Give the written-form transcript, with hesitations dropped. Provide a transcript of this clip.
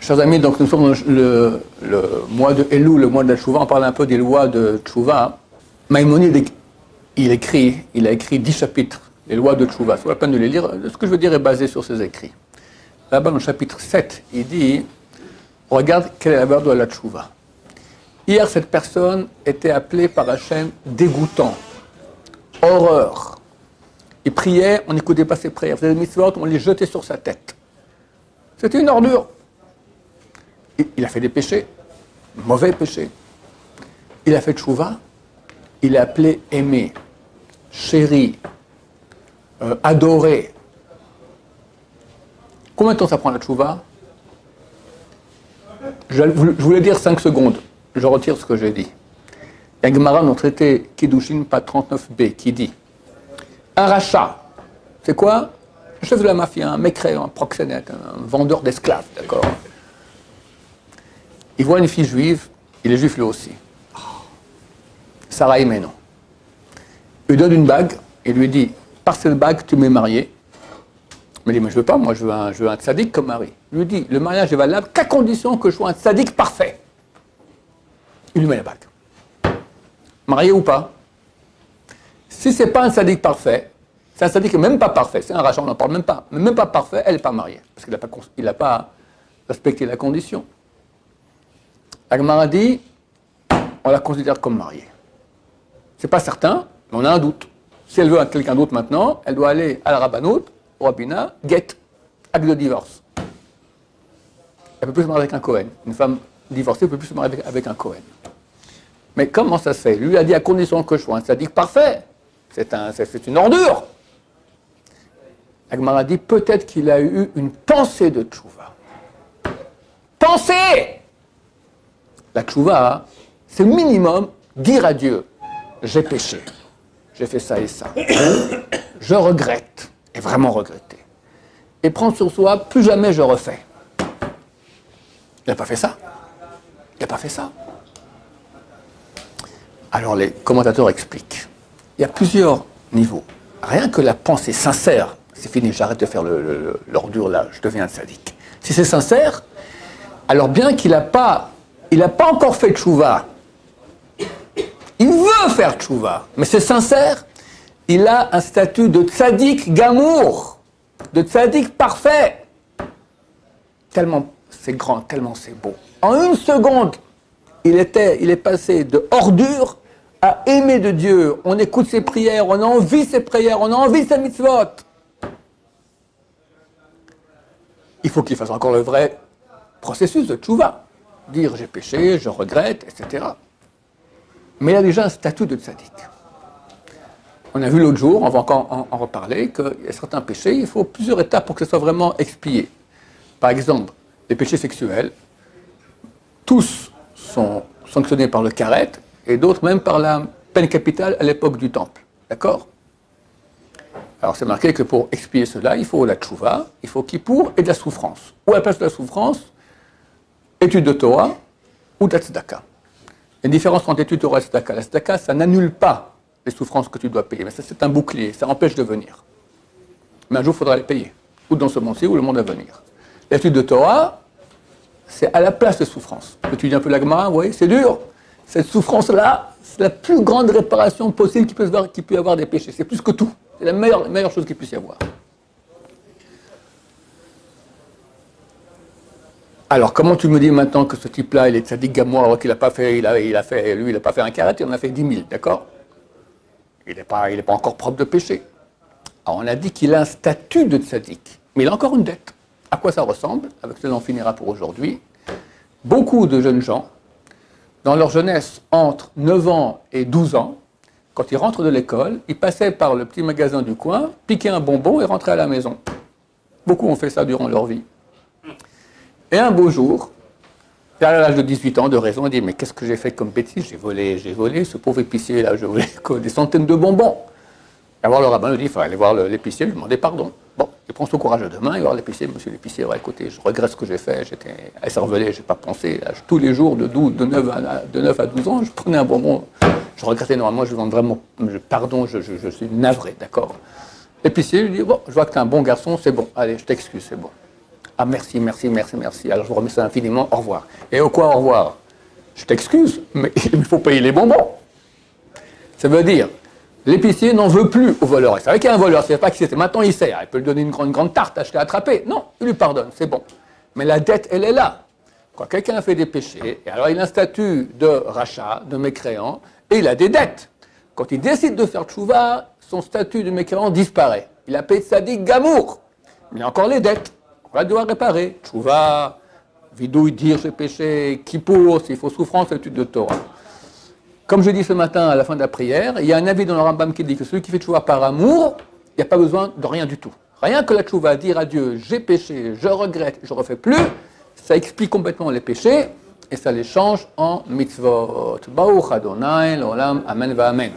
Chers amis, donc nous sommes le mois de Elul, le mois de la Tchouva. On parle un peu des lois de Tchouva. Maïmonide, il a écrit 10 chapitres, les lois de Tchouva. C'est la peine de les lire. Ce que je veux dire est basé sur ses écrits. Là-bas, dans le chapitre 7, il dit, regarde quelle est la valeur de la Tchouva. Hier, cette personne était appelée par Hachem dégoûtant, horreur. Il priait, on n'écoutait pas ses prières. Il faisait des mitzvot, on les jetait sur sa tête. C'était une ordure. Il a fait des péchés, mauvais péchés. Il a fait tchouva, il est appelé aimé, chéri, adoré. Combien de temps ça prend la tchouva? Je voulais dire 5 secondes, je retire ce que j'ai dit. Il y a un Gemara dans le traité Kiddushin, pas 39b, qui dit un rachat, c'est quoi? Un chef de la mafia, un mécréant, un proxénète, un vendeur d'esclaves, d'accord? Il voit une fille juive, il est juif lui aussi. Sarah Imeno. Il lui donne une bague et lui dit, par cette bague, tu m'es marié. Il me dit, mais je veux pas, moi je veux un tzaddik comme mari. Il lui dit, le mariage est valable qu'à condition que je sois un tzaddik parfait. Il lui met la bague. Marié ou pas? Si c'est pas un tzaddik parfait, c'est un tzaddik même pas parfait, c'est un rachat, on n'en parle même pas, mais même pas parfait, elle n'est pas mariée, parce qu'il n'a pas respecté la condition. La Gemara dit, on la considère comme mariée. C'est pas certain, mais on a un doute. Si elle veut quelqu'un d'autre maintenant, elle doit aller à la rabbanout, au rabbinat, get, acte de divorce. Elle ne peut plus se marier avec un Cohen. Une femme divorcée ne peut plus se marier avec un Cohen. Mais comment ça se fait? Lui a dit à condition que je sois un tzaddik parfait. C'est une ordure. La Gemara dit, peut-être qu'il a eu une pensée de tchouva. Pensée! La tchouva, c'est le minimum dire à Dieu, j'ai péché, j'ai fait ça et ça, je regrette, et vraiment regretter. Et prendre sur soi, plus jamais je refais. Il n'a pas fait ça. Il n'a pas fait ça. Alors les commentateurs expliquent. Il y a plusieurs niveaux. Rien que la pensée sincère, c'est fini, j'arrête de faire l'ordure là, je deviens un sadique. Si c'est sincère, alors bien qu'il n'a pas encore fait tchouva. Il veut faire tchouva, mais c'est sincère. Il a un statut de tzaddik gamour, de tzaddik parfait. Tellement c'est grand, tellement c'est beau. En une seconde, il est passé de ordure à aimer de Dieu. On écoute ses prières, on a envie ses prières, on a envie ses mitzvot. Il faut qu'il fasse encore le vrai processus de tchouva. Dire j'ai péché, je regrette, etc. Mais il a déjà un statut de tzaddik. On a vu l'autre jour, on va encore en reparler, qu'il y a certains péchés, il faut plusieurs étapes pour que ce soit vraiment expié. Par exemple, les péchés sexuels, tous sont sanctionnés par le karet, et d'autres même par la peine capitale à l'époque du temple. D'accord? Alors c'est marqué que pour expier cela, il faut la tchouva, il faut kippour et de la souffrance. Ou à la place de la souffrance, étude de Torah ou de la tzedaka. Il y a une différence entre étude de Torah et tzedaka. La tzedaka, ça n'annule pas les souffrances que tu dois payer, mais ça c'est un bouclier, ça empêche de venir. Mais un jour, il faudra les payer, ou dans ce monde-ci, ou le monde à venir. L'étude de Torah, c'est à la place des souffrances. Tu dis un peu la Gemara, vous voyez, c'est dur. Cette souffrance-là, c'est la plus grande réparation possible qu'il peut y avoir des péchés. C'est plus que tout. C'est la meilleure chose qu'il puisse y avoir. Alors, comment tu me dis maintenant que ce type-là, il est tzaddik gamour, alors qu'il n'a pas fait, lui, il n'a pas fait un karet, il en a fait 10 000, d'accord? Il n'est pas encore propre de péché. Alors, on a dit qu'il a un statut de tzaddik, mais il a encore une dette. À quoi ça ressemble? Avec cela, on finira pour aujourd'hui. Beaucoup de jeunes gens, dans leur jeunesse, entre 9 ans et 12 ans, quand ils rentrent de l'école, ils passaient par le petit magasin du coin, piquaient un bonbon et rentraient à la maison. Beaucoup ont fait ça durant leur vie. Et un beau jour, à l'âge de 18 ans, de raison, il dit, mais qu'est-ce que j'ai fait comme bêtise? J'ai volé, ce pauvre épicier là, je volais des centaines de bonbons. Et alors le rabbin lui dit, il faut aller voir l'épicier, lui demander pardon. Bon, il prend son courage de main, il va voir l'épicier, monsieur l'épicier, ouais, écoutez, je regrette ce que j'ai fait, j'étais écervelé, je n'ai pas pensé. Là, tous les jours, de 9 à 12 ans, je prenais un bonbon, je regrettais énormément, je demande vraiment pardon, je suis navré, d'accord? L'épicier lui dit, bon, je vois que tu es un bon garçon, c'est bon, allez, je t'excuse, c'est bon. Ah merci, merci, merci, merci. Alors je vous remercie infiniment, au revoir. Et au quoi au revoir? Je t'excuse, mais il faut payer les bonbons. Ça veut dire, l'épicier n'en veut plus au voleur. Il savait qu'il y a un voleur, c'est pas qui c'était. Maintenant il sait, il peut lui donner une grande tarte, je t'ai attrapé. Non, il lui pardonne, c'est bon. Mais la dette, elle est là. Quand quelqu'un a fait des péchés, et alors il a un statut de rachat, de mécréant, et il a des dettes. Quand il décide de faire tchouva, son statut de mécréant disparaît. Il a payé de sadique gamour. Mais il y a encore les dettes. On va devoir réparer. Tchouva, vidouille, dire j'ai péché, kippour, s'il faut souffrance, étude de Torah. Comme je dis ce matin à la fin de la prière, il y a un avis dans le Rambam qui dit que celui qui fait tchouva par amour, il n'y a pas besoin de rien du tout. Rien que la tchouva, dire à Dieu j'ai péché, je regrette, je ne refais plus, ça explique complètement les péchés et ça les change en mitzvot. Baruch Adonai, l'olam, amen va amen.